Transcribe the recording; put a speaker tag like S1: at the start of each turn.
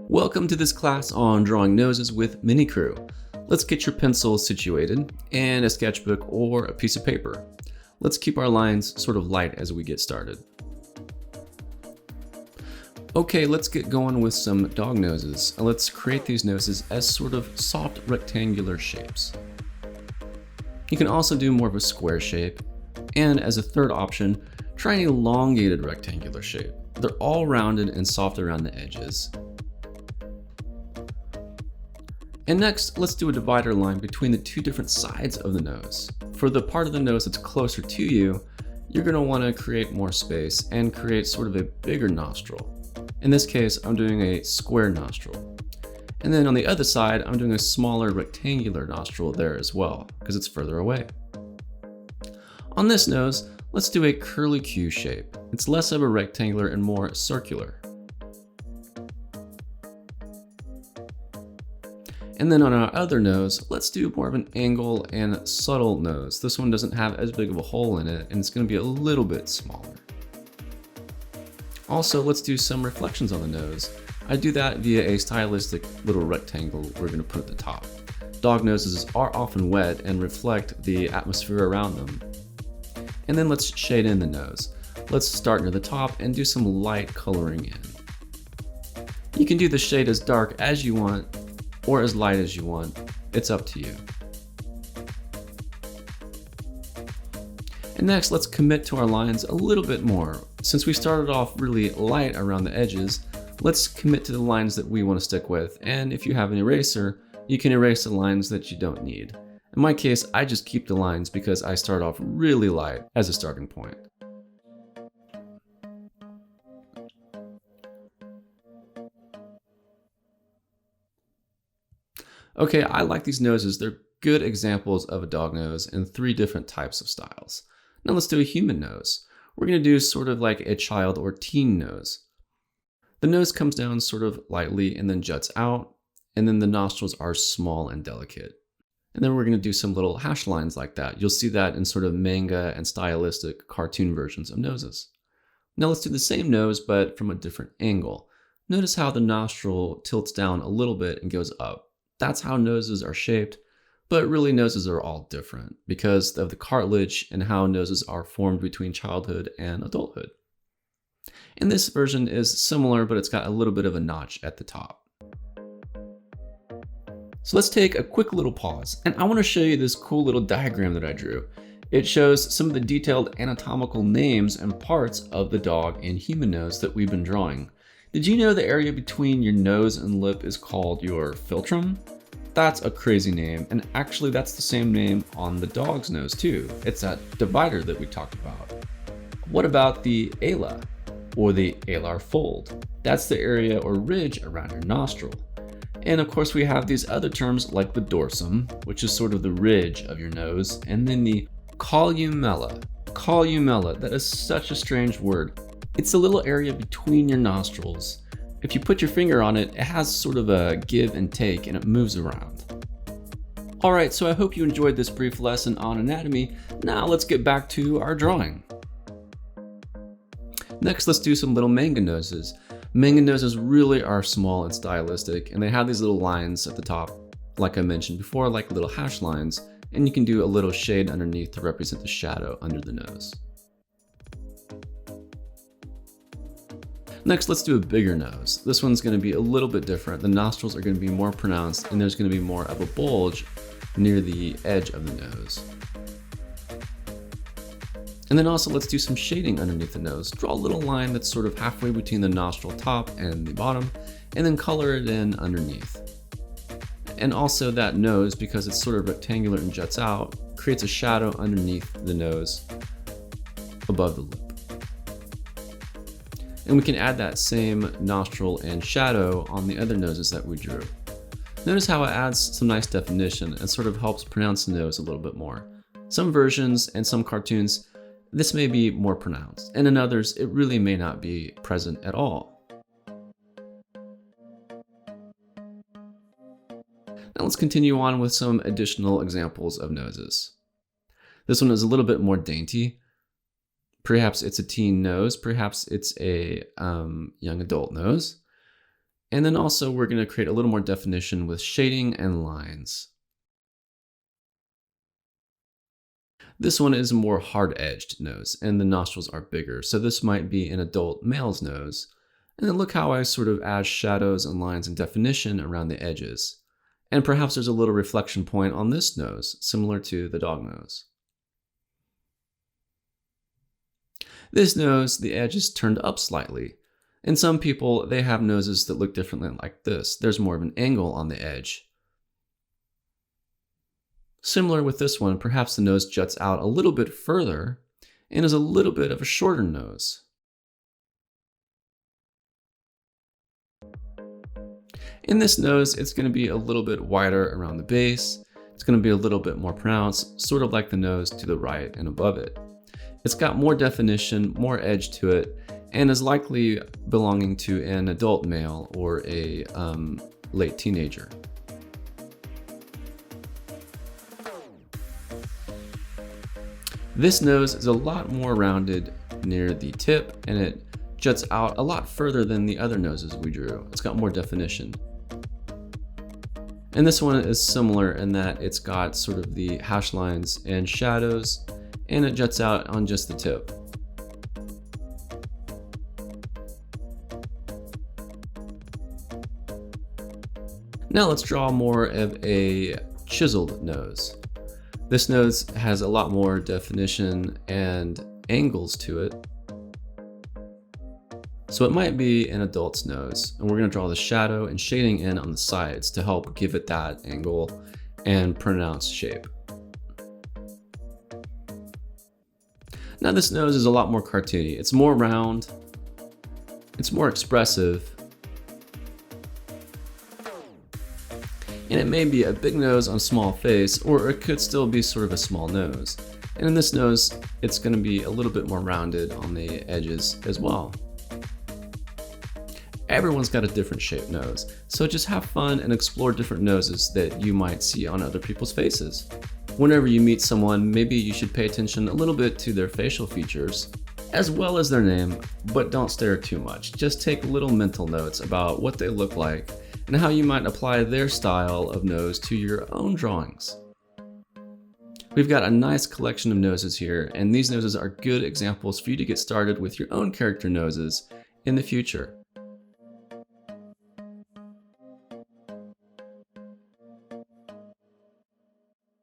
S1: Welcome to this class on drawing noses with Minicrew. Let's get your pencil situated and a sketchbook or a piece of paper. Let's keep our lines sort of light as we get started. Okay, let's get going with some dog noses. Let's create these noses as sort of soft rectangular shapes. You can also do more of a square shape, and as a third option, try an elongated rectangular shape. They're all rounded and soft around the edges. And next, let's do a divider line between the two different sides of the nose. For the part of the nose that's closer to you, you're going to want to create more space and create sort of a bigger nostril. In this case, I'm doing a square nostril. And then on the other side, I'm doing a smaller rectangular nostril there as well, because it's further away. On this nose, let's do a curlicue shape. It's less of a rectangular and more circular. And then on our other nose, let's do more of an angle and subtle nose. This one doesn't have as big of a hole in it, and it's going to be a little bit smaller. Also, let's do some reflections on the nose. I do that via a stylistic little rectangle we're going to put at the top. Dog noses are often wet and reflect the atmosphere around them. And then let's shade in the nose. Let's start near the top and do some light coloring in. You can do the shade as dark as you want or as light as you want. It's up to you. And next, let's commit to our lines a little bit more. Since we started off really light around the edges, let's commit to the lines that we want to stick with. And if you have an eraser, you can erase the lines that you don't need. In my case, I just keep the lines because I start off really light as a starting point. Okay, I like these noses. They're good examples of a dog nose in 3 different types of styles. Now let's do a human nose. We're going to do sort of like a child or teen nose. The nose comes down sort of lightly and then juts out, and then the nostrils are small and delicate. And then we're going to do some little hash lines like that. You'll see that in sort of manga and stylistic cartoon versions of noses. Now let's do the same nose, but from a different angle. Notice how the nostril tilts down a little bit and goes up. That's how noses are shaped, but really noses are all different because of the cartilage and how noses are formed between childhood and adulthood. And this version is similar, but it's got a little bit of a notch at the top. So let's take a quick little pause, and I want to show you this cool little diagram that I drew. It shows some of the detailed anatomical names and parts of the dog and human nose that we've been drawing. Did you know the area between your nose and lip is called your philtrum? That's a crazy name, and actually that's the same name on the dog's nose too. It's that divider that we talked about. What about the ala, or the alar fold? That's the area or ridge around your nostril. And of course we have these other terms like the dorsum, which is sort of the ridge of your nose, and then the columella. Columella, that is such a strange word. It's a little area between your nostrils. If you put your finger on it, it has sort of a give and take and it moves around. Alright, so I hope you enjoyed this brief lesson on anatomy. Now let's get back to our drawing. Next, let's do some little manga noses. Manga noses really are small and stylistic, and they have these little lines at the top, like I mentioned before, like little hash lines, and you can do a little shade underneath to represent the shadow under the nose. Next, let's do a bigger nose. This one's going to be a little bit different. The nostrils are going to be more pronounced, and there's going to be more of a bulge near the edge of the nose. And then also let's do some shading underneath the nose. Draw a little line that's sort of halfway between the nostril top and the bottom, and then color it in underneath. And also that nose, because it's sort of rectangular and juts out, creates a shadow underneath the nose above the lip. And we can add that same nostril and shadow on the other noses that we drew. Notice how it adds some nice definition and sort of helps pronounce the nose a little bit more. Some versions and some cartoons, this may be more pronounced, and in others, it really may not be present at all. Now let's continue on with some additional examples of noses. This one is a little bit more dainty. Perhaps it's a teen nose, perhaps it's a young adult nose. And then also we're going to create a little more definition with shading and lines. This one is a more hard-edged nose, and the nostrils are bigger, so this might be an adult male's nose. And then look how I sort of add shadows and lines and definition around the edges. And perhaps there's a little reflection point on this nose, similar to the dog nose. This nose, the edge is turned up slightly. And some people, they have noses that look differently like this. There's more of an angle on the edge. Similar with this one, perhaps the nose juts out a little bit further and is a little bit of a shorter nose. In this nose, it's going to be a little bit wider around the base. It's going to be a little bit more pronounced, sort of like the nose to the right and above it. It's got more definition, more edge to it, and is likely belonging to an adult male or a late teenager. This nose is a lot more rounded near the tip, and it juts out a lot further than the other noses we drew. It's got more definition. And this one is similar in that it's got sort of the hash lines and shadows, and it juts out on just the tip. Now let's draw more of a chiseled nose. This nose has a lot more definition and angles to it. So it might be an adult's nose, and we're going to draw the shadow and shading in on the sides to help give it that angle and pronounced shape. Now this nose is a lot more cartoony. It's more round, it's more expressive, and it may be a big nose on a small face, or it could still be sort of a small nose. And in this nose, it's going to be a little bit more rounded on the edges as well. Everyone's got a different shaped nose, so just have fun and explore different noses that you might see on other people's faces. Whenever you meet someone, maybe you should pay attention a little bit to their facial features, as well as their name, but don't stare too much. Just take little mental notes about what they look like and how you might apply their style of nose to your own drawings. We've got a nice collection of noses here, and these noses are good examples for you to get started with your own character noses in the future.